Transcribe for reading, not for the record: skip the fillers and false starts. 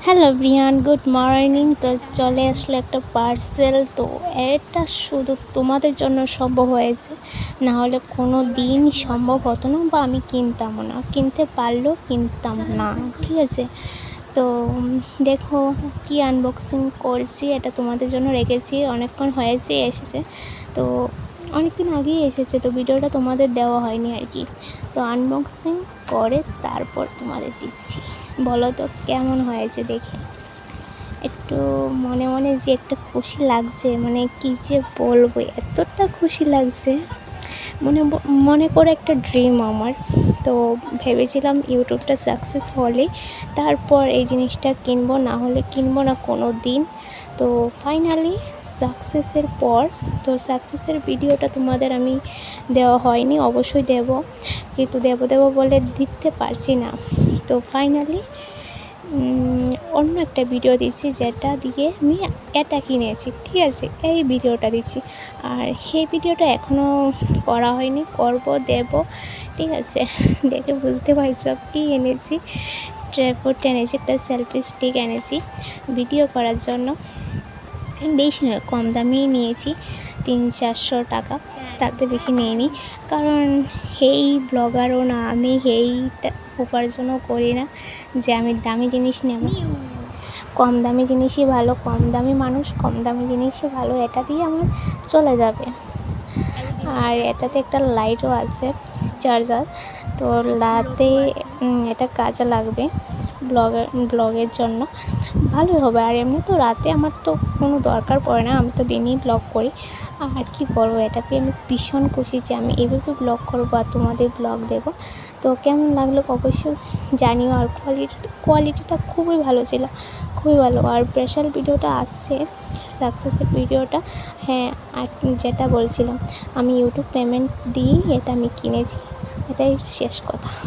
Hello Brian, good morning. তো চলে আসলো একটা পার্সেল। তো এটা শুধু তোমাদের জন্য সম্ভব হয়েছে, না হলে কোনো দিন সম্ভব হতো না, বা আমি কিনতামও না, কিনতে পারলেও কিনতাম না। ঠিক আছে, তো দেখো কি আনবক্সিং করছি, এটা তোমাদের জন্য রেখেছি। অনেকক্ষণ হয়েছে এসেছে, তো অনেকদিন আগেই এসেছে, তো ভিডিওটা তোমাদের দেওয়া হয়নি আর কি। তো আনবক্সিং করে তারপর তোমাদের দিচ্ছি। বলো তো কেমন হয়েছে দেখে। একটু মনে মনে যে একটা খুশি লাগছে, মানে কি যে বলবো, এতটা খুশি লাগছে। মনে মনে করে একটা ড্রিম আমার। তো ভেবেছিলাম ইউটিউবটা সাকসেস হলে তারপর এই জিনিসটা কিনবো, না হলে কিনবো না কোনো দিন। তো ফাইনালি সাকসেসের পর, তো সাকসেসের ভিডিওটা তোমাদের আমি দেওয়া হয়নি, অবশ্যই দেব, কিন্তু দেবো বলে দিতে পারছি না। তো ফাইনালি অন্য একটা ভিডিও দিচ্ছি, যেটা দিয়ে আমি এটা কিনেছি। ঠিক আছে, এই ভিডিওটা দিচ্ছি, আর এই ভিডিওটা এখনও করা হয়নি, করব, দেব। ঠিক আছে, দেখে বুঝতে পারছো কী এনেছি। ট্রাইপড এনেছি, একটা সেলফি স্টিক এনেছি ভিডিও করার জন্য। বেশি নয়, কম দামেই নিয়েছি, 300-400 টাকা, তাতে বেশি নিইনি। কারণ এই ব্লগারও না আমি, এইটা উপার্জনও করি না যে আমি দামি জিনিস নেব। কম দামি জিনিসই ভালো, কম দামি মানুষ, কম দামি জিনিসই ভালো, এটা দিয়ে আমার চলে যাবে। আর এটাতে একটা লাইটও আছে, চার্জার, তো রাতে এটা কাজে লাগবে ব্লগের জন্য, ভালোই হবে। আর এমনি তো রাতে আমার তো কোনো দরকার পড়ে না, আমি তো দিনেই ব্লগ করি। আর কি করবো, এটাতে আমি ভীষণ খুশি যে আমি এভাবে ব্লগ করবো আর তোমাদের ব্লগ দেবো। তো কেমন লাগলো অবশ্যই জানিও। আর কোয়ালিটিটা খুবই ভালো ছিল, খুবই ভালো। আর স্পেশাল ভিডিওটা আসছে, সাকসেসের ভিডিওটা। হ্যাঁ, আর যেটা বলছিলাম, আমি ইউটিউব পেমেন্ট দিয়েই এটা আমি কিনেছি, এটাই শেষ কথা।